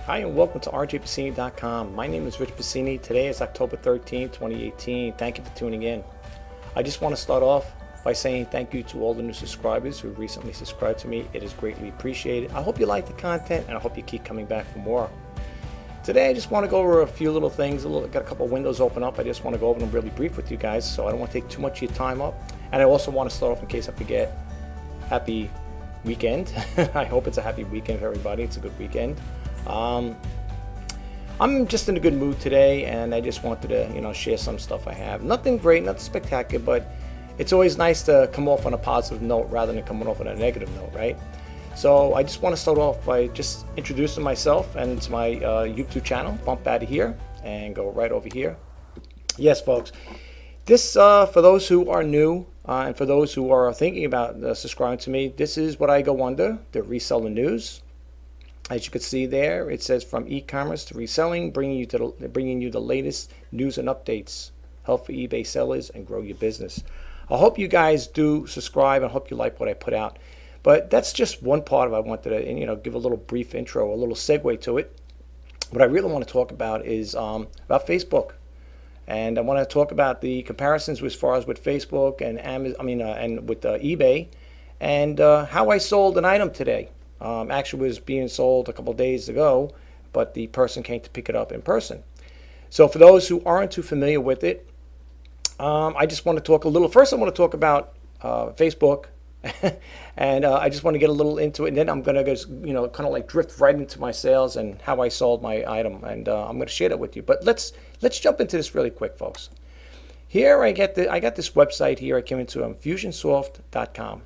Hi and welcome to rjpasini.com. My name is Rich Pasini. Today is October 13th, 2018. Thank you for tuning in. I just want to start off by saying thank you to all the new subscribers who recently subscribed to me. It is greatly appreciated. I hope you like the content and I hope you keep coming back for more. Today I just want to go over a few little things. Got a couple of windows open up. I just want to go over them really brief with you guys, so I don't want to take too much of your time up. And I also want to start off, in case I forget, happy weekend. I hope it's a happy weekend for everybody. It's a good weekend. I'm just in a good mood today, and I just wanted to, share some stuff I have. Nothing great, nothing spectacular, but it's always nice to come off on a positive note rather than coming off on a negative note, right? So I just want to start off by just introducing myself and it's my YouTube channel. Bump out of here and go right over here. Yes, folks. This, for those who are new and for those who are thinking about subscribing to me, this is what I go under, the reseller news. As you can see there, it says from e-commerce to reselling, bringing you the latest news and updates, help for eBay sellers and grow your business. I hope you guys do subscribe. I hope you like what I put out. But that's just one part of it. I wanted to, give a little brief intro, a little segue to it. What I really want to talk about is about Facebook, and I want to talk about the comparisons as far as with Facebook and and with eBay, and how I sold an item today. Actually was being sold a couple of days ago, but the person came to pick it up in person. So for those who aren't too familiar with it, I just want to talk a little. First, I want to talk about Facebook, and I just want to get a little into it, and then I'm going to just, kind of like drift right into my sales and how I sold my item, and I'm going to share that with you. But let's jump into this really quick, folks. Here I got this website here. I came into Fusionsoft.com.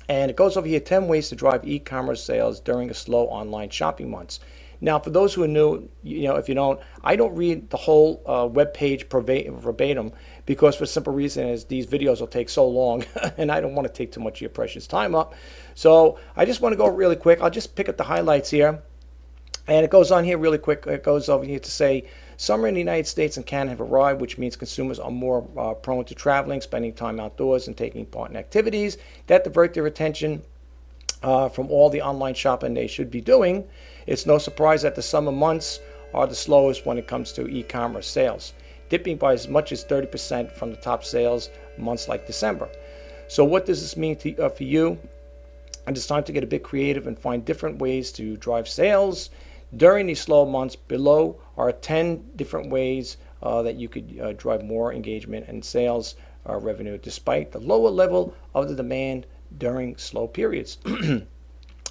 And it goes over here, 10 ways to drive e-commerce sales during a slow online shopping months. Now, for those who are new, if you don't, I don't read the whole web page verbatim, because for the simple reason is these videos will take so long and I don't want to take too much of your precious time up. So I just want to go really quick. I'll just pick up the highlights here. And it goes on here really quick. It goes over here to say, summer in the United States and Canada have arrived, which means consumers are more prone to traveling, spending time outdoors, and taking part in activities that divert their attention from all the online shopping they should be doing. It's no surprise that the summer months are the slowest when it comes to e-commerce sales, dipping by as much as 30% from the top sales months like December. So what does this mean for you? And it's time to get a bit creative and find different ways to drive sales during these slow months. Below are 10 different ways that you could drive more engagement and sales revenue despite the lower level of the demand during slow periods.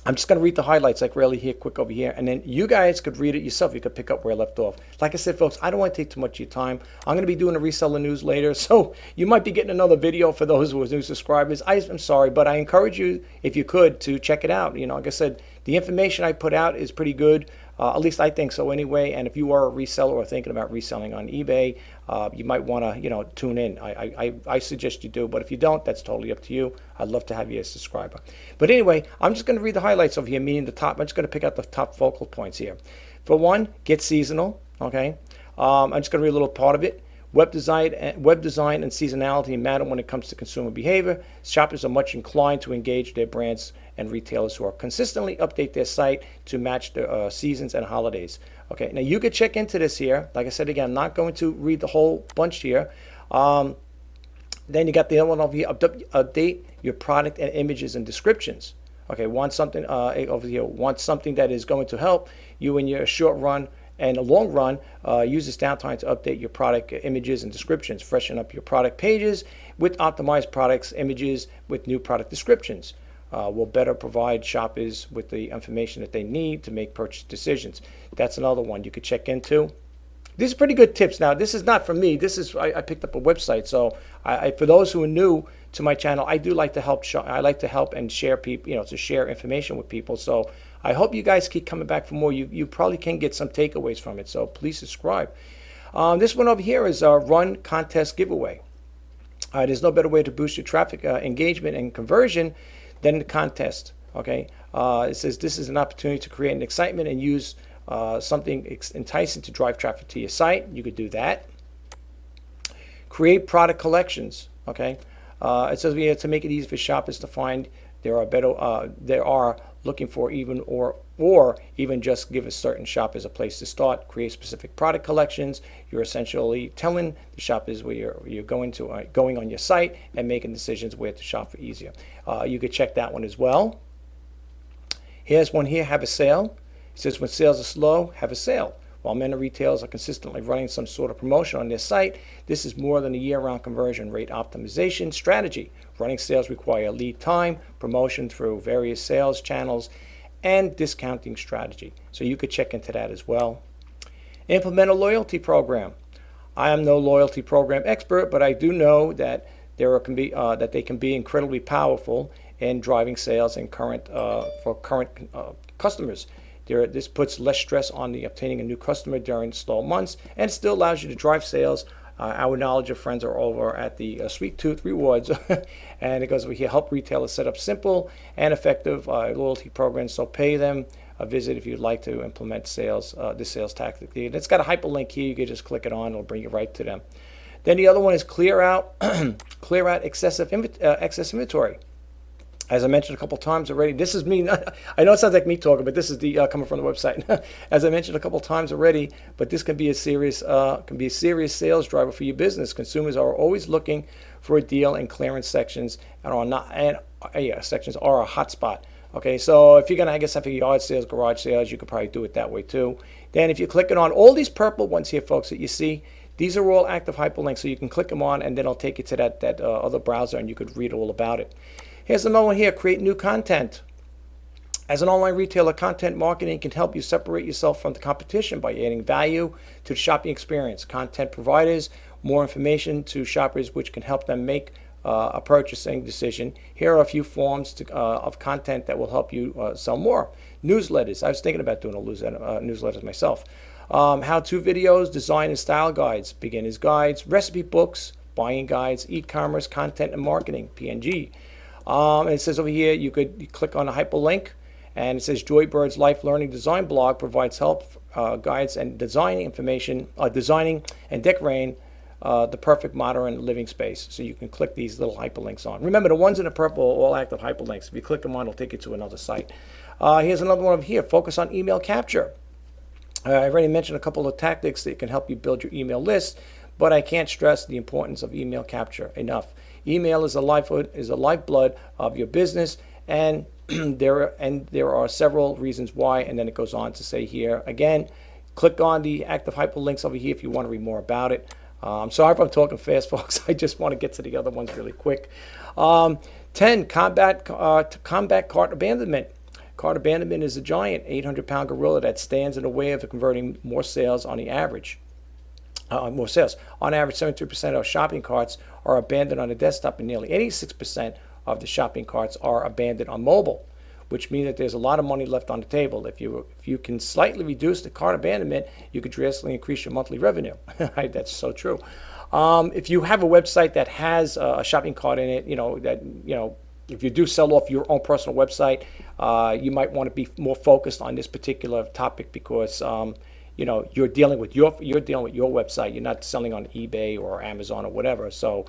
I'm just going to read the highlights like really here, quick over here, and then you guys could read it yourself. You could pick up where I left off. Like I said, folks, I don't want to take too much of your time. I'm going to be doing a reseller news later, so you might be getting another video for those who are new subscribers. I'm sorry, but I encourage you, if you could, to check it out. Like I said, the information I put out is pretty good. At least I think so anyway. And if you are a reseller or thinking about reselling on eBay, you might want to, tune in. I suggest you do. But if you don't, that's totally up to you. I'd love to have you as a subscriber. But anyway, I'm just going to read the highlights over here, meaning the top. I'm just going to pick out the top focal points here. For one, get seasonal. Okay. I'm just going to read a little part of it. Web design and seasonality matter when it comes to consumer behavior. Shoppers are much inclined to engage their brands and retailers who are consistently update their site to match the seasons and holidays. Okay, now you could check into this here. Like I said again, I'm not going to read the whole bunch here. Then you got the other one over here, update your product and images and descriptions. Okay, want something over here, want something that is going to help you in your short run and a long run. Use this downtime to update your product images and descriptions. Freshen up your product pages with optimized products, images with new product descriptions. Will better provide shoppers with the information that they need to make purchase decisions. That's another one you could check into. These are pretty good tips. Now, this is not from me. This is I picked up a website. So, for those who are new to my channel, I do like to help. I like to help and share people, to share information with people. So, I hope you guys keep coming back for more. You probably can get some takeaways from it. So, please subscribe. This one over here is a run contest giveaway. There's no better way to boost your traffic engagement and conversion than the contest. Okay, it says this is an opportunity to create an excitement and use something enticing to drive traffic to your site. You could do that. Create product collections. Okay, it says we have to make it easy for shoppers to find There are looking for or even just give a certain shoppers a place to start, create specific product collections. You're essentially telling the shoppers where you're going on your site and making decisions where to shop for easier. You could check that one as well. Here's one here, have a sale. It says when sales are slow, have a sale. While many retailers are consistently running some sort of promotion on their site, this is more than a year-round conversion rate optimization strategy. Running sales require lead time, promotion through various sales channels, and discounting strategy. So you could check into that as well. Implement a loyalty program. I am no loyalty program expert, but I do know that they can be incredibly powerful in driving sales and for current customers. This puts less stress on obtaining a new customer during slow months, and still allows you to drive sales. Our knowledge of friends are over at the Sweet Tooth Rewards, and it goes over here, help retailers set up simple and effective loyalty programs. So pay them a visit if you'd like to implement this sales tactic. And it's got a hyperlink here. You can just click it on; it'll bring you right to them. Then the other one is clear out excess inventory. As I mentioned a couple times already, this is me. I know it sounds like me talking, but this is the coming from the website. As I mentioned a couple times already, but this can be a serious sales driver for your business. Consumers are always looking for a deal, and clearance sections sections are a hot spot. Okay, so if you're gonna, I guess, have yard sales, garage sales, you could probably do it that way too. Then if you're clicking on all these purple ones here, folks, that you see, these are all active hyperlinks, so you can click them on, and then it'll take you to that other browser, and you could read all about it. Here's another one here, create new content. As an online retailer, content marketing can help you separate yourself from the competition by adding value to the shopping experience. Content providers more information to shoppers, which can help them make a purchasing decision. Here are a few forms of content that will help you sell more. Newsletters. I was thinking about doing newsletters myself. How-to videos, design and style guides, beginner's guides, recipe books, buying guides, e-commerce, content and marketing, PNG. And it says over here, you click on a hyperlink, and it says Joybird's Life Learning Design blog provides help, guides, and designing and decorating the perfect modern living space. So you can click these little hyperlinks on. Remember, the ones in the purple are all active hyperlinks. If you click them on, it'll take you to another site. Here's another one over here. Focus on email capture. I've already mentioned a couple of tactics that can help you build your email list, but I can't stress the importance of email capture enough. Email is the lifeblood of your business, and there are several reasons why. And then it goes on to say here again, click on the active hyperlinks over here if you want to read more about it. I'm sorry if I'm talking fast, folks. I just want to get to the other ones really quick. 10. Combat cart abandonment. Cart abandonment is a giant 800-pound gorilla that stands in the way of converting more sales on the average. More sales. On average, 73% of shopping carts are abandoned on the desktop, and nearly 86% of the shopping carts are abandoned on mobile, which means that there's a lot of money left on the table. If you can slightly reduce the cart abandonment, you could drastically increase your monthly revenue. That's so true. If you have a website that has a shopping cart in it, if you do sell off your own personal website, you might want to be more focused on this particular topic because you're dealing with your website. You're not selling on eBay or Amazon or whatever. So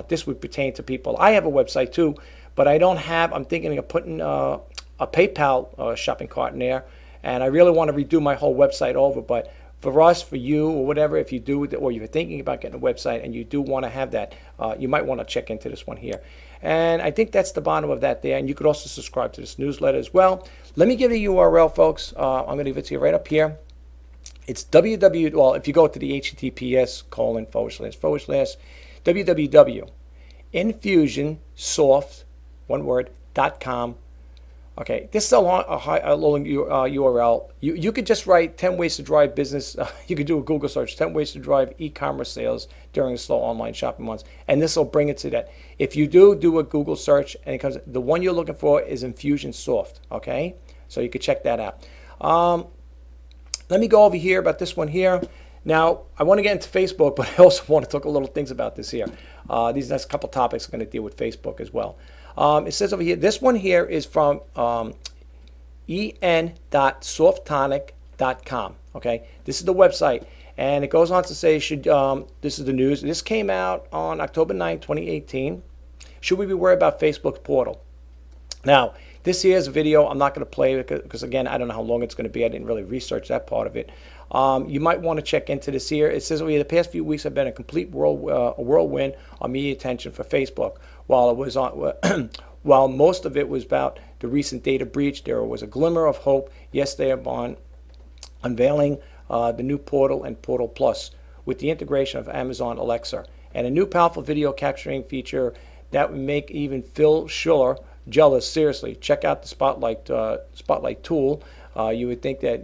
this would pertain to people. I have a website too, but I'm thinking of putting a PayPal shopping cart in there, and I really want to redo my whole website over. But for us, for you, or whatever, if you do, or you're thinking about getting a website and you do want to have that, you might want to check into this one here. And I think that's the bottom of that there. And you could also subscribe to this newsletter as well. Let me give you the URL, folks. I'm going to give it to you right up here. It's if you go to the https:// www.infusionsoft.com. Okay, this is a long URL. You could just write 10 ways to drive business. You could do a Google search, 10 ways to drive e-commerce sales during slow online shopping months. And this will bring it to that. If you do a Google search and it comes, the one you're looking for is Infusionsoft. Okay, so you could check that out. Let me go over here about this one here. Now, I want to get into Facebook, but I also want to talk a little things about this here. These next couple topics are going to deal with Facebook as well. It says over here, this one here is from en.softtonic.com. Okay, this is the website, and it goes on to say, this is the news. This came out on October 9, 2018. Should we be worried about Facebook's portal? Now, this here's a video. I'm not going to play it because, again, I don't know how long it's going to be. I didn't really research that part of it. You might want to check into this here. It says, the past few weeks have been a complete whirlwind on media attention for Facebook. While it was on, while most of it was about the recent data breach, there was a glimmer of hope yesterday upon unveiling the new Portal and Portal Plus with the integration of Amazon Alexa and a new powerful video capturing feature that would make even Phil Schiller jealous. Seriously, check out the Spotlight tool. You would think that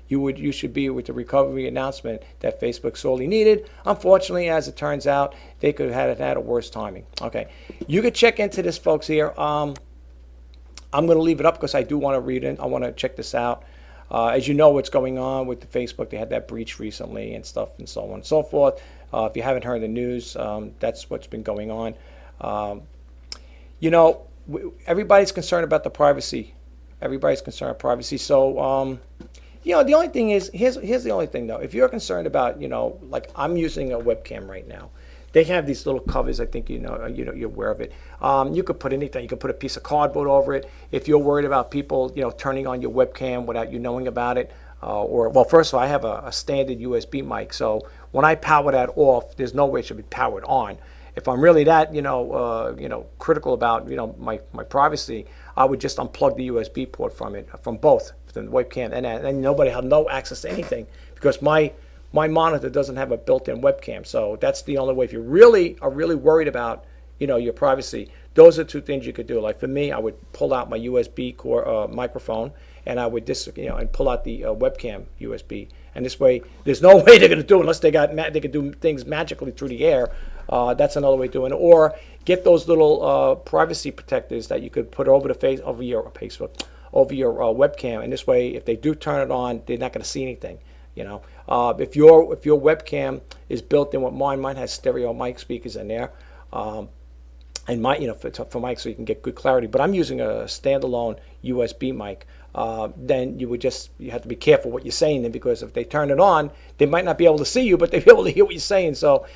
you should be with the recovery announcement that Facebook sorely needed. Unfortunately, as it turns out, they could have had a worse timing. Okay, you could check into this, folks. Here, I'm going to leave it up because I do want to read it. I want to check this out. As you know, what's going on with the Facebook, they had that breach recently and stuff and so on and so forth. If you haven't heard the news, that's what's been going on. Everybody's concerned about the privacy. Everybody's concerned about privacy. So, the only thing is, here's the only thing though. If you're concerned about, like I'm using a webcam right now. They have these little covers. I think you're aware of it. You could put anything. You could put a piece of cardboard over it. If you're worried about people, turning on your webcam without you knowing about it, first of all, I have a standard USB mic. So when I power that off, there's no way it should be powered on. If I'm really that, critical about, my privacy, I would just unplug the USB port from both, from the webcam, and nobody have no access to anything because my monitor doesn't have a built-in webcam. So that's the only way. If you really are really worried about, your privacy, those are two things you could do. Like for me, I would pull out my USB microphone, and I would and pull out the webcam USB. And this way, there's no way they're going to do it unless they could do things magically through the air. That's another way of doing it. Or get those little privacy protectors that you could put over your webcam. And this way, if they do turn it on, they're not going to see anything. If your webcam is built in, what mine has stereo mic speakers in there, and for mic, so you can get good clarity. But I'm using a standalone USB mic. Then you have to be careful what you're saying then, because if they turn it on, they might not be able to see you, but they'll be able to hear what you're saying. So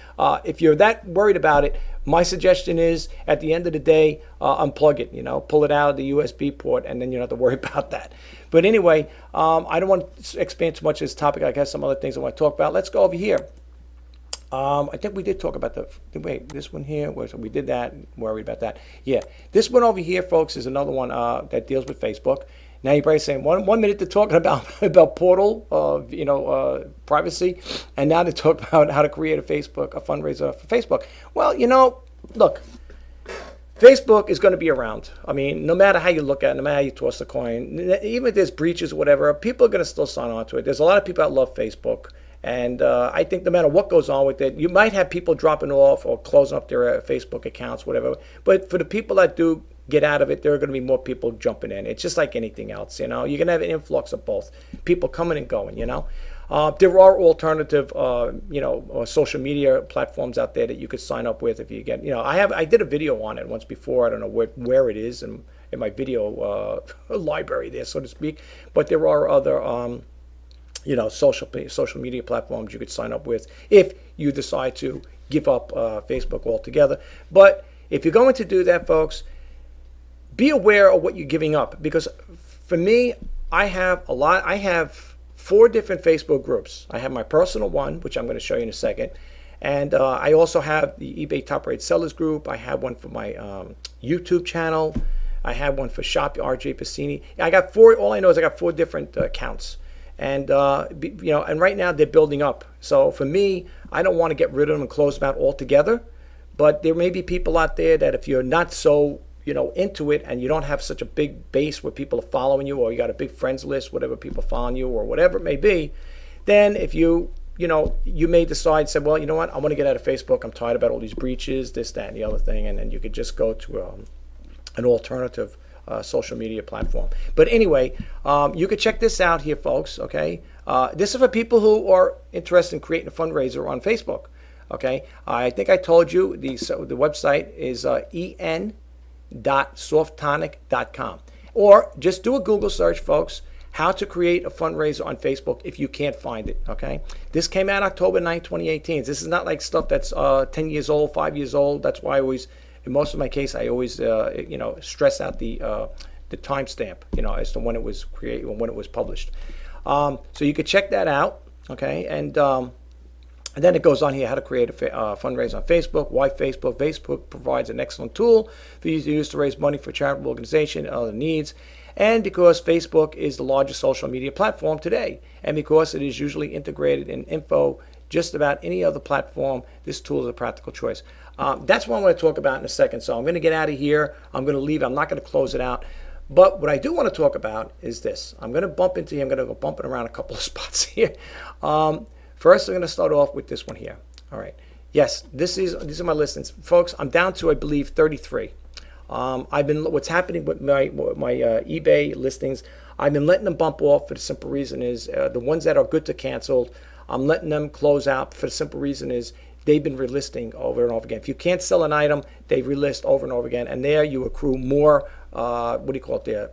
if you're that worried about it, my suggestion is at the end of the day, unplug it, pull it out of the USB port, and then you don't have to worry about that. But anyway, I don't want to expand too much of this topic. I got some other things I want to talk about. Let's go over here. I think we did talk about this one here. We did that. Worried about that. Yeah, this one over here, folks, is another one that deals with Facebook. Now you're probably saying 1 minute they're talking about Portal, privacy, and now they talk about how to create a fundraiser for Facebook. Well, look, Facebook is going to be around. I mean, no matter how you look at it, no matter how you toss the coin, even if there's breaches or whatever, people are going to still sign on to it. There's a lot of people that love Facebook. And I think no matter what goes on with it, you might have people dropping off or closing up their Facebook accounts, whatever. But for the people that do get out of it, there are going to be more people jumping in. It's just like anything else, You're going to have an influx of both. People coming and going, There are alternative, social media platforms out there that you could sign up with if you get, I did a video on it once before. I don't know where it is in my video library there, so to speak. But there are other social media platforms you could sign up with if you decide to give up Facebook altogether. But if you're going to do that, folks, be aware of what you're giving up. Because for me, I have 4 different Facebook groups. I have my personal one, which I'm going to show you in a second. And I also have the eBay Top Rated Sellers group. I have one for my YouTube channel. I have one for Shop RJ Pasini. I got 4. All I know is I got 4 different accounts. And and right now they're building up. So for me, I don't want to get rid of them and close them out altogether. But there may be people out there that if you're not so into it, and you don't have such a big base where people are following you, or you got a big friends list, whatever, people following you, or whatever it may be, then if you may decide, say, well, you know what, I want to get out of Facebook. I'm tired about all these breaches, this, that, and the other thing, and then you could just go to an alternative social media platform. But anyway, you could check this out here, folks. Okay, this is for people who are interested in creating a fundraiser on Facebook. Okay, I think I told you the website is en.softtonic.com, or just do a Google search, folks. How to create a fundraiser on Facebook if you can't find it. Okay, this came out October 9, 2018. This is not like stuff that's 10 years old, 5 years old. That's why I always in most of my case, I always stress out the timestamp, as to when it was created, when it was published. So you could check that out, okay? And then it goes on here, how to create a fundraiser on Facebook. Why Facebook? Facebook provides an excellent tool for you to use to raise money for charitable organization and other needs. And because Facebook is the largest social media platform today, and because it is usually integrated in info just about any other platform, this tool is a practical choice. That's what I'm going to talk about in a second. So I'm going to get out of here. I'm going to leave. I'm not going to close it out. But what I do want to talk about is this. I'm going to bump into here. I'm going to go bumping around a couple of spots here. First, I'm going to start off with this one here. All right. Yes, these are my listings, folks. I'm down to, I believe, 33. What's happening with my eBay listings? I've been letting them bump off for the simple reason is the ones that are good to cancel, I'm letting them close out for the simple reason is they've been relisting over and over again. If you can't sell an item, they relist over and over again, and there you accrue more. What do you call it there?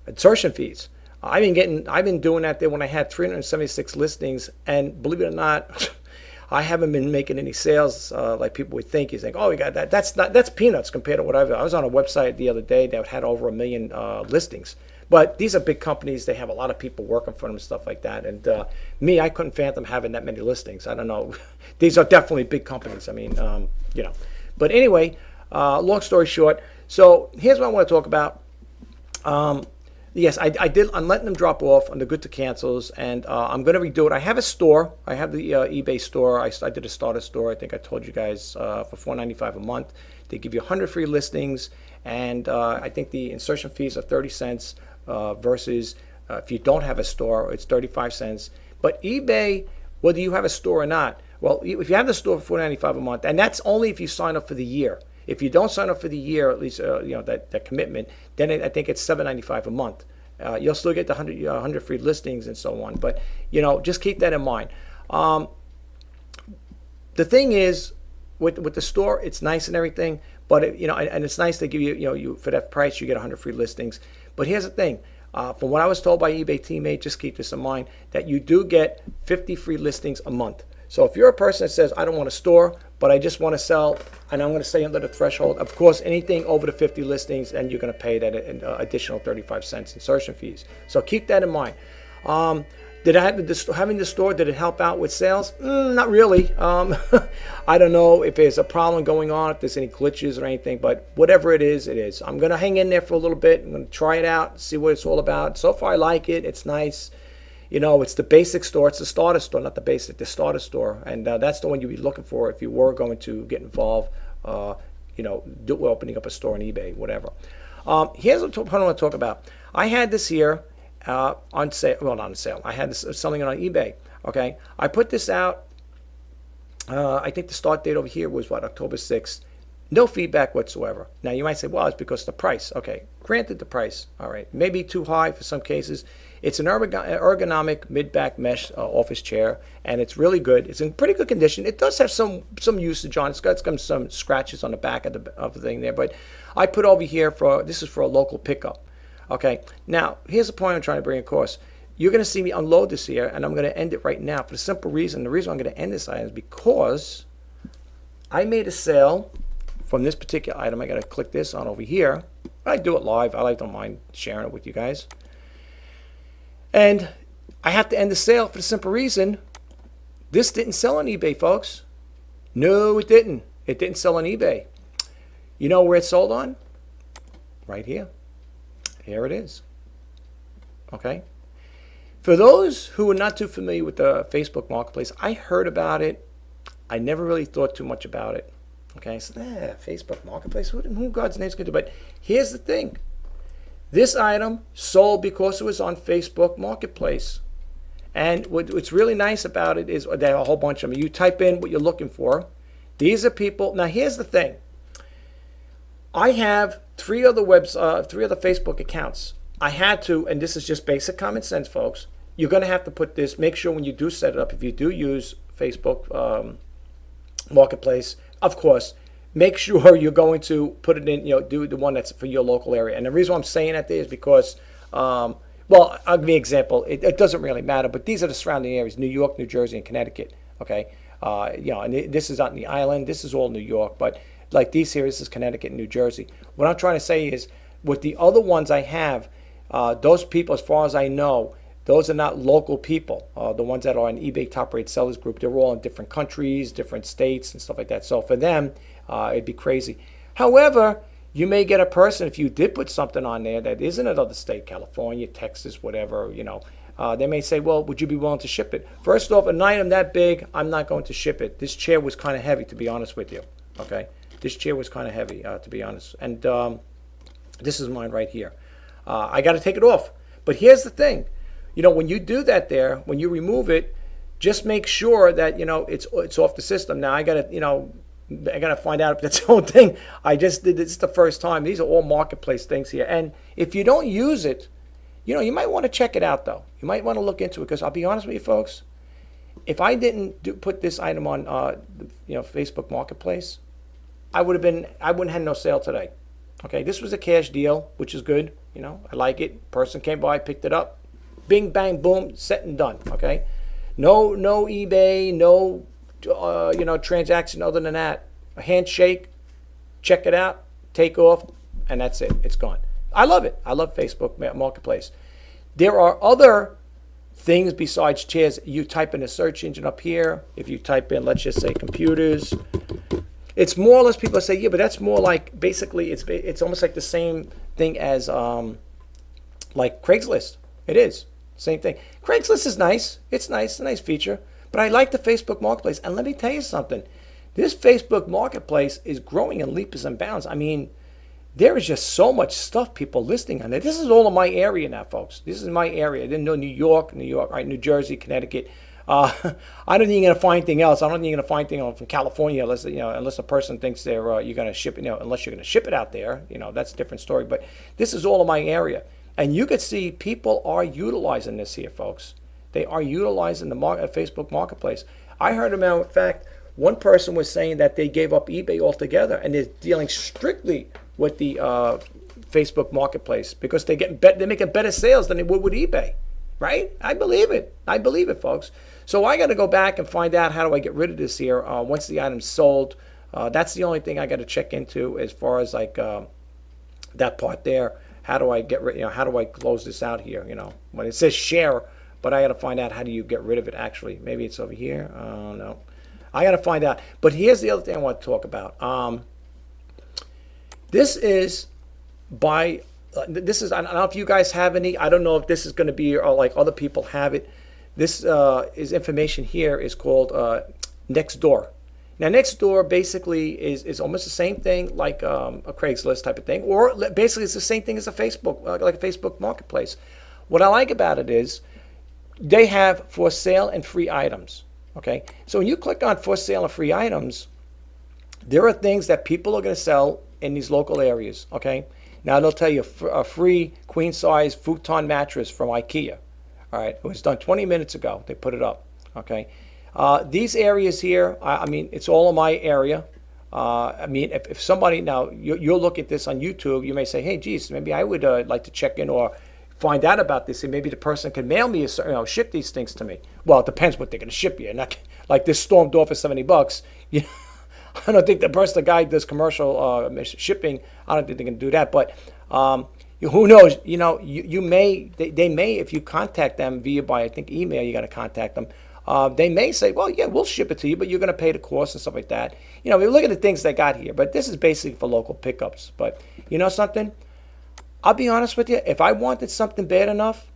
Insertion fees. I've been doing that there when I had 376 listings, and believe it or not, I haven't been making any sales like people would think. You think, oh, you got that? That's peanuts compared to what I was on a website the other day that had over 1 million listings. But these are big companies. They have a lot of people working for them and stuff like that. And me, I couldn't fathom having that many listings. I don't know. These are definitely big companies. I mean, But anyway, long story short. So here's what I want to talk about. Yes, I'm letting them drop off on the good to cancels, and I'm going to redo it. I have a store. I have the eBay store. I did a starter store. I think I told you guys for $4.95 a month. They give you 100 free listings, and I think the insertion fees are 30 cents versus if you don't have a store, it's 35 cents. But eBay, whether you have a store or not, well, if you have the store for $4.95 a month, and that's only if you sign up for the year. If you don't sign up for the year, at least that commitment, then I think it's $7.95 a month. You'll still get the 100 free listings and so on. But just keep that in mind. The thing is, with the store, it's nice and everything, but and it's nice to give you for that price you get 100 free listings. But here's the thing. From what I was told by eBay teammate, just keep this in mind that you do get 50 free listings a month. So if you're a person that says, I don't want a store, but I just want to sell, and I'm going to stay under the threshold, of course, anything over the 50 listings, and you're going to pay that additional 35 cents insertion fees. So keep that in mind. Did I have having the store, did it help out with sales? Not really. I don't know if there's a problem going on, if there's any glitches or anything, but whatever it is, it is. I'm going to hang in there for a little bit. I'm going to try it out, see what it's all about. So far, I like it. It's nice. It's the basic store. It's the starter store, not the basic, the starter store. And that's the one you'd be looking for if you were going to get involved, opening up a store on eBay, whatever. Here's what I want to talk about. I had this here on sale. Well, not on sale. I had this selling it on eBay. Okay. I put this out. I think the start date over here was October 6th. No feedback whatsoever. Now, you might say, well, it's because of the price. Okay, granted the price. All right, maybe too high for some cases. It's an ergonomic mid-back mesh office chair, and it's really good. It's in pretty good condition. It does have some usage on it. It's got some scratches on the back of the thing there, but I put over here this is for a local pickup. Okay, now, here's the point I'm trying to bring across. You're going to see me unload this here, and I'm going to end it right now for the simple reason. The reason I'm going to end this item is because I made a sale from this particular item. I got to click this on over here. I do it live. Don't mind sharing it with you guys. And I have to end the sale for the simple reason this didn't sell on eBay, folks. No, it didn't. It didn't sell on eBay. You know where it sold on? Right here. Here it is. Okay. For those who are not too familiar with the Facebook Marketplace, I heard about it. I never really thought too much about it. Okay, so Facebook Marketplace, who God's name's going to do? But here's the thing. This item sold because it was on Facebook Marketplace. And what's really nice about it is there are a whole bunch of them. You type in what you're looking for. These are people. Now, here's the thing. I have three other Facebook accounts. I had to, and this is just basic common sense, folks. You're going to have to put this, make sure when you do set it up, if you do use Facebook Marketplace, of course, make sure you're going to put it in, do the one that's for your local area. And the reason why I'm saying that is because, well, I'll give you an example. It doesn't really matter, but these are the surrounding areas: New York, New Jersey, and Connecticut. Okay, and this is out in the island. This is all New York, but like these here, this is Connecticut and New Jersey. What I'm trying to say is, with the other ones I have, those people, as far as I know, those are not local people. The ones that are in eBay Top Rate Sellers Group, they're all in different countries, different states, and stuff like that. So for them, it'd be crazy. However, you may get a person, if you did put something on there that is in another state, California, Texas, whatever, they may say, well, would you be willing to ship it? First off, an item that big, I'm not going to ship it. This chair was kind of heavy, to be honest with you. Okay, this chair was kind of heavy, to be honest. And this is mine right here. I got to take it off. But here's the thing. When you do that there, when you remove it, just make sure that, it's off the system. Now, I got to find out if that's the whole thing. I just did this the first time. These are all marketplace things here. And if you don't use it, you might want to check it out, though. You might want to look into it, because I'll be honest with you, folks. If I didn't put this item on, Facebook Marketplace, I wouldn't have no sale today. Okay, this was a cash deal, which is good. I like it. Person came by, picked it up. Bing, bang, boom, set and done. Okay, no eBay, no, transaction other than that. A handshake, check it out, take off, and that's it. It's gone. I love it. I love Facebook Marketplace. There are other things besides chairs. You type in a search engine up here. If you type in, let's just say, computers, it's more or less, people say, yeah, but that's more like, basically, it's almost like the same thing as like Craigslist. It is. Same thing. Craigslist is nice. It's nice. It's a nice feature. But I like the Facebook Marketplace. And let me tell you something. This Facebook Marketplace is growing in leaps and bounds. I mean, there is just so much stuff people listing on there. This is all in my area now, folks. This is my area. I didn't know New York, right? New Jersey, Connecticut. I don't think you're going to find anything else. I don't think you're going to find anything from California unless a person thinks you're going to ship it, unless you're going to ship it out there. That's a different story. But this is all in my area. And you could see people are utilizing this here, folks. They are utilizing the Facebook Marketplace. I heard, a matter of fact, one person was saying that they gave up eBay altogether, and they're dealing strictly with the Facebook Marketplace, because they're making better sales than they would with eBay, right? I believe it. I believe it, folks. So I got to go back and find out, how do I get rid of this here once the item's sold. That's the only thing I got to check into as far as like that part there. How do I get rid? How do I close this out here? When it says share, but I got to find out, how do you get rid of it? Actually, maybe it's over here. No, I got to find out. But here's the other thing I want to talk about. This is I don't know if you guys have any. I don't know if this is going to be, or like other people have it. This is information here is called Nextdoor. Now, Nextdoor basically is almost the same thing like a Craigslist type of thing, or basically it's the same thing as a Facebook, like a Facebook Marketplace. What I like about it is they have for sale and free items. Okay, so when you click on for sale and free items, there are things that people are going to sell in these local areas. Okay, now they'll tell you a free queen size futon mattress from IKEA. All right, it was done 20 minutes ago. They put it up. Okay. These areas here, I mean, it's all in my area. I mean, if somebody, now you'll look at this on YouTube, you may say, hey, geez, maybe I would like to check in or find out about this, and maybe the person can mail me, ship these things to me. Well, it depends what they're going to ship you. Not like this stormed off for $70. I don't think the guy does commercial shipping. I don't think they can do that. But who knows? You may, they may, if you contact them by, I think, email, you got to contact them. They may say, well, yeah, we'll ship it to you, but you're going to pay the cost and stuff like that. We look at the things they got here, but this is basically for local pickups. But you know something? I'll be honest with you. If I wanted something bad enough,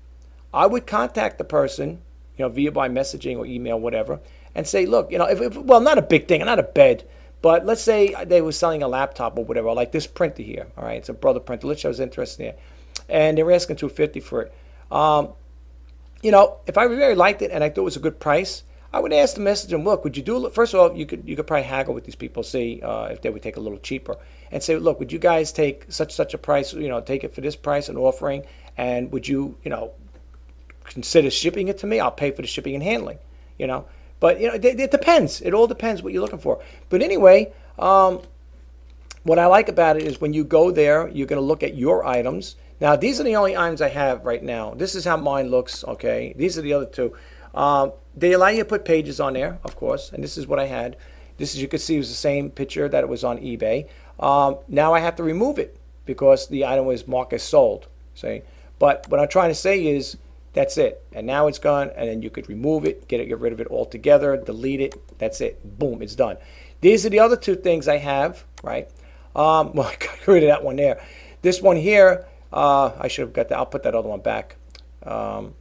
I would contact the person, via by messaging or email, whatever, and say, look, well, not a big thing, not a bed, but let's say they were selling a laptop or whatever, like this printer here. All right, it's a Brother printer. Let's say I was interested in it, and they were asking $250 for it. If I really liked it and I thought it was a good price, I would ask the messenger, look, would you do, first of all, you could probably haggle with these people, see if they would take a little cheaper, and say, look, would you guys take such a price, take it for this price and offering, and would you, consider shipping it to me? I'll pay for the shipping and handling, But, it depends. It all depends what you're looking for. But anyway, what I like about it is when you go there, you're going to look at your items. Now, these are the only items I have right now. This is how mine looks, okay? These are the other two. They allow you to put pages on there, of course, and this is what I had. This, as you can see, was the same picture that it was on eBay. Now I have to remove it because the item was marked as sold. See, but what I'm trying to say is that's it, and now it's gone, and then you could remove it, get rid of it altogether, delete it. That's it. Boom, it's done. These are the other two things I have, right? Well, I got rid of that one there. This one here, I should have got that. I'll put that other one back. Let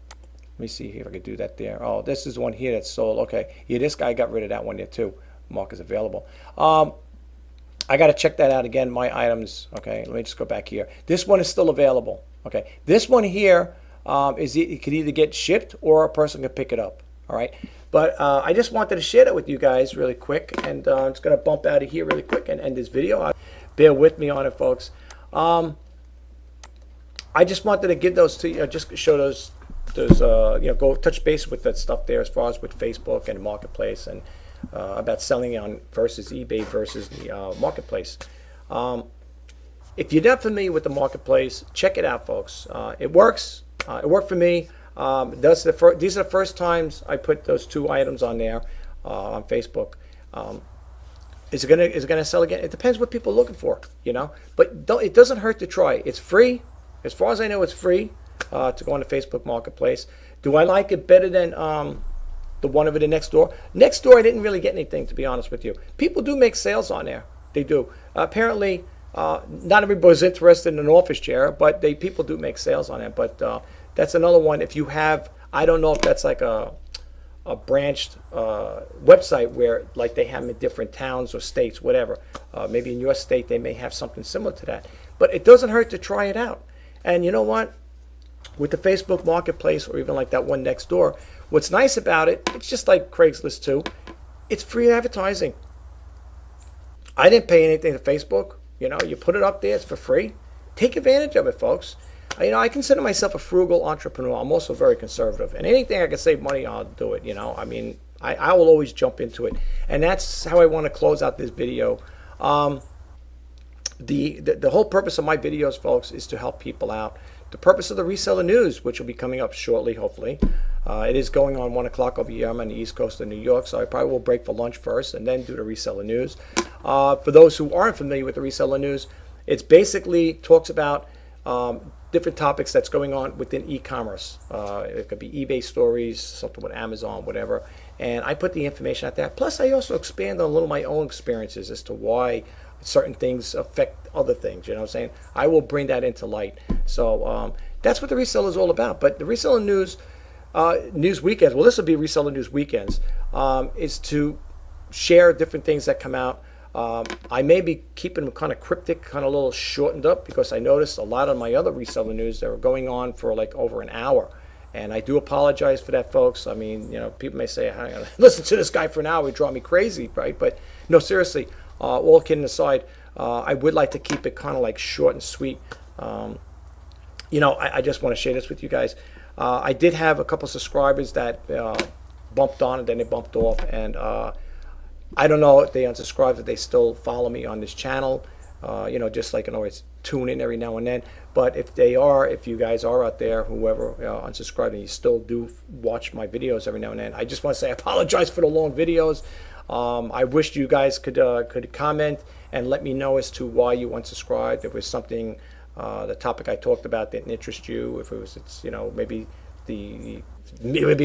me see if I could do that there. Oh, this is one here that's sold. Okay, yeah, this guy got rid of that one there too. Mark is available. I got to check that out again. My items. Okay, let me just go back here. This one is still available. Okay, this one here it could either get shipped or a person could pick it up. All right, but I just wanted to share that with you guys really quick, and I'm just going to bump out of here really quick and end this video. Bear with me on it, folks. I just wanted to give those to you, just show those go touch base with that stuff there as far as with Facebook and Marketplace, and about selling on versus eBay versus the Marketplace. If you're not familiar with the Marketplace, check it out, folks. It works. It worked for me. These are the first times I put those two items on there on Facebook. Is it gonna sell again? It depends what people are looking for, But it doesn't hurt to try. It's free. As far as I know, it's free to go on the Facebook Marketplace. Do I like it better than the one over the next door? Next door, I didn't really get anything, to be honest with you. People do make sales on there. They do. Apparently, not everybody's interested in an office chair, but people do make sales on it. But that's another one. If you have, I don't know if that's like a branched website where like they have them in different towns or states, whatever. Maybe in your state they may have something similar to that. But it doesn't hurt to try it out. And you know what? With the Facebook Marketplace, or even like that one next door, what's nice about it, it's just like Craigslist too. It's free advertising. I didn't pay anything to Facebook. You put it up there, it's for free. Take advantage of it, folks. I consider myself a frugal entrepreneur. I'm also very conservative, and anything I can save money, I'll do it. I mean, I will always jump into it, and that's how I want to close out this video. The whole purpose of my videos, folks, is to help people out. The purpose of the reseller news, which will be coming up shortly, hopefully. It is going on 1 o'clock over here. I'm on the East Coast of New York, so I probably will break for lunch first and then do the reseller news. For those who aren't familiar with the reseller news, it's basically talks about different topics that's going on within e-commerce. It could be eBay stories, something with Amazon, whatever. And I put the information out there. Plus, I also expand on a little of my own experiences as to why certain things affect other things. You know what I'm saying? I will bring that into light. So that's what the reseller is all about. But the reseller news weekends, well, this will be reseller news weekends, is to share different things that come out. I may be keeping them kind of cryptic, kind of a little shortened up, because I noticed a lot of my other reseller news that were going on for like over an hour. And I do apologize for that, folks. I mean, people may say, hang on, listen to this guy for an hour, it drive me crazy, right? But no, seriously, all kidding aside, I would like to keep it kind of like short and sweet. I just want to share this with you guys. I did have a couple subscribers that bumped on and then they bumped off, and I don't know if they unsubscribed, if they still follow me on this channel. Just like always tune in every now and then. But if you guys are out there, whoever unsubscribed and you still do watch my videos every now and then, I just want to say I apologize for the long videos. I wish you guys could comment and let me know as to why you unsubscribed. If it was something, the topic I talked about didn't interest you. If it's maybe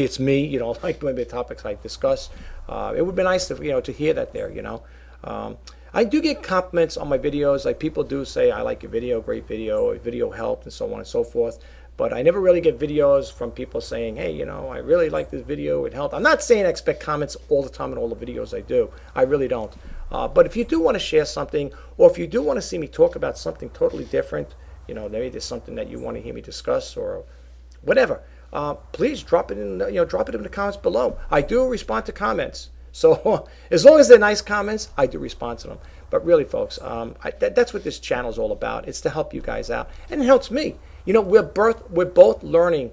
it's me, like maybe the topics I discuss. It would be nice to hear that there. I do get compliments on my videos. Like people do say, I like your video, great video, a video helped, and so on and so forth. But I never really get videos from people saying, hey, I really like this video, it helped. I'm not saying I expect comments all the time in all the videos I do. I really don't. But if you do want to share something, or if you do want to see me talk about something totally different, maybe there's something that you want to hear me discuss or whatever, please drop it in the comments below. I do respond to comments. So as long as they're nice comments, I do respond to them. But really, folks, that's what this channel is all about. It's to help you guys out, and it helps me. We're both learning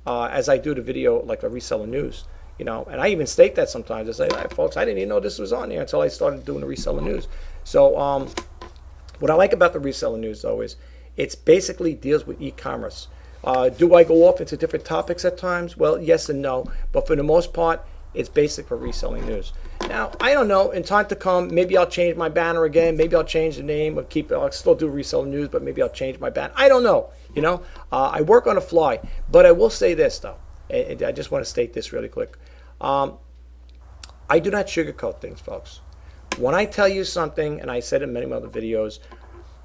as I do the video, like a reseller news. And I even state that sometimes. I say, hey, folks, I didn't even know this was on there until I started doing the reseller news. So what I like about the reseller news, though, is it's basically deals with e-commerce. Do I go off into different topics at times? Well, yes and no. But for the most part, it's basic for reselling news. Now, I don't know, in time to come, maybe I'll change my banner again, maybe I'll change the name, I'll still do Reseller News, but maybe I'll change my banner. I don't know, I work on the fly, but I will say this though, and I just want to state this really quick. I do not sugarcoat things, folks. When I tell you something, and I said in many other videos,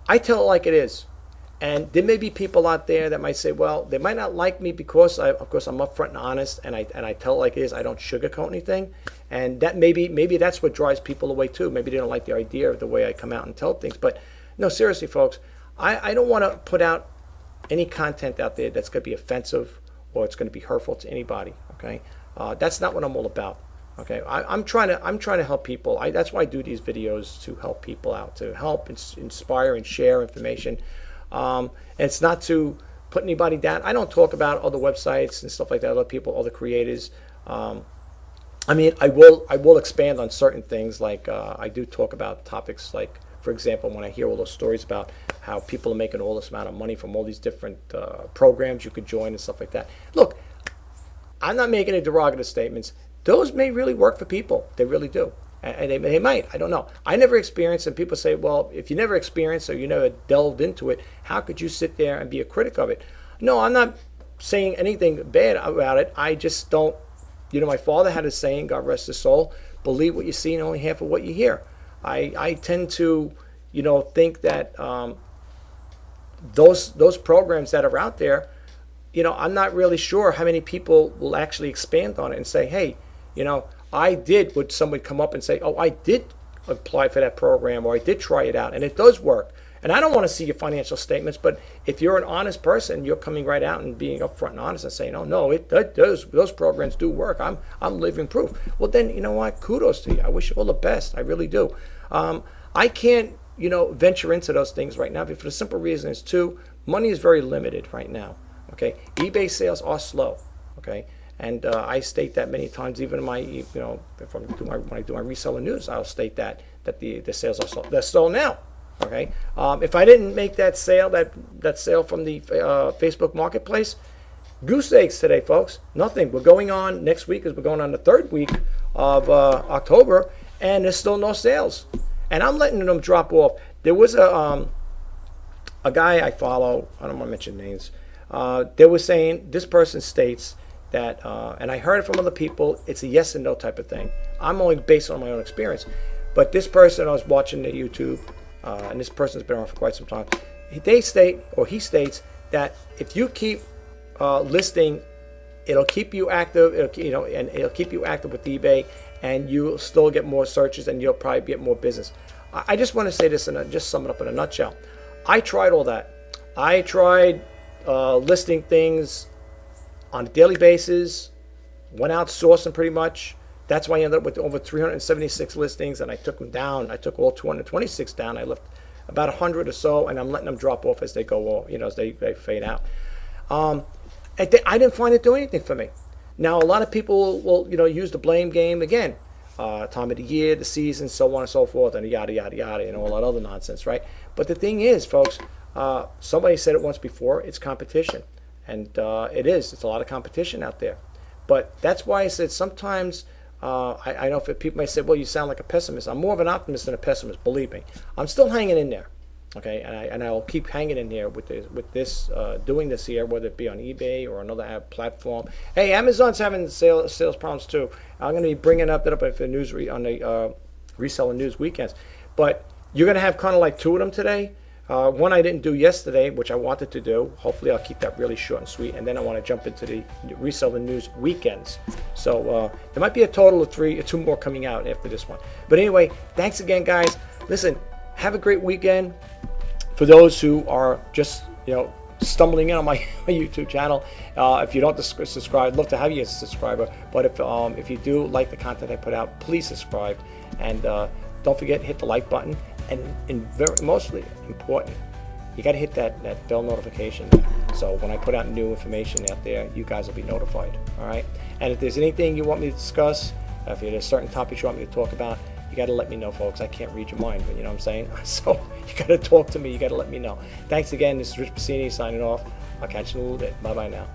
I tell it like it is. And there may be people out there that might say, well, they might not like me because of course I'm upfront and honest, and I tell it like it is. I don't sugarcoat anything, and that maybe that's what drives people away too. Maybe they don't like the idea of the way I come out and tell things. But no, seriously, folks, I don't want to put out any content out there that's going to be offensive or it's going to be hurtful to anybody. Okay, that's not what I'm all about. Okay, I'm trying to help people. That's why I do these videos, to help people out, to help inspire and share information. And it's not to put anybody down. I don't talk about other websites and stuff like that, other people, other creators. I mean, I will expand on certain things, like I do talk about topics like, for example, when I hear all those stories about how people are making all this amount of money from all these different programs you could join and stuff like that. Look, I'm not making any derogative statements. Those may really work for people. They really do. And they might. I don't know. I never experienced, and people say, well, if you never experienced or you never delved into it, how could you sit there and be a critic of it? No, I'm not saying anything bad about it. I just don't, my father had a saying, God rest his soul, believe what you see and only half of what you hear. I tend to, think that those programs that are out there, I'm not really sure how many people will actually expand on it and say, hey, would somebody come up and say, oh, I did apply for that program, or I did try it out and it does work. And I don't want to see your financial statements, but if you're an honest person, you're coming right out and being upfront and honest and saying, oh no, those programs do work. I'm living proof. Well, then, you know what? Kudos to you. I wish you all the best. I really do. I can't, venture into those things right now, but for the simple reason is money is very limited right now. Okay, eBay sales are slow. Okay. And I state that many times, even in my, when I do my reseller news, I'll state that the sales are slow. They're slow now. Okay. If I didn't make that sale, that sale from the Facebook Marketplace, goose eggs today, folks. Nothing. We're going on next week, as we're going on the third week of October, and there's still no sales. And I'm letting them drop off. There was a guy I follow. I don't want to mention names. They were saying, this person states that, and I heard it from other people, it's a yes and no type of thing. I'm only based on my own experience. But this person, I was watching the YouTube, and this person's been around for quite some time. He states that if you keep listing, it'll keep you active, and it'll keep you active with eBay, and you'll still get more searches, and you'll probably get more business. I just want to say this and just sum it up in a nutshell. I tried all that. I tried listing things on a daily basis, went out sourcing pretty much. That's why I ended up with over 376 listings, and I took them down. I took all 226 down. I left about 100 or so, and I'm letting them drop off as they go off, as they fade out. I didn't find it do anything for me. Now, a lot of people will use the blame game again. Time of the year, the season, so on and so forth, and yada, yada, yada, and all that other nonsense, right? But the thing is, folks, somebody said it once before, it's competition. And it is. It's a lot of competition out there. But that's why I said sometimes, I know people may say, well, you sound like a pessimist. I'm more of an optimist than a pessimist, believe me. I'm still hanging in there. Okay, and I'll keep hanging in there with this doing this here, whether it be on eBay or another app platform. Hey, Amazon's having sales problems too. I'm going to be bringing that up for news on the reseller news weekends. But you're going to have kind of like two of them today. One I didn't do yesterday, which I wanted to do. Hopefully I'll keep that really short and sweet. And then I want to jump into the reseller news weekends. So there might be a total of two more coming out after this one. But anyway, thanks again, guys. Listen, have a great weekend. For those who are just, stumbling in on my YouTube channel, if you don't subscribe, I'd love to have you as a subscriber. But if you do like the content I put out, please subscribe. And don't forget, hit the like button. And very mostly important, you got to hit that bell notification. So when I put out new information out there, you guys will be notified. All right. And if there's anything you want me to discuss, if there's certain topics you want me to talk about, you got to let me know, folks. I can't read your mind, but you know what I'm saying? So you got to talk to me. You got to let me know. Thanks again. This is Rich Pasini signing off. I'll catch you in a little bit. Bye-bye now.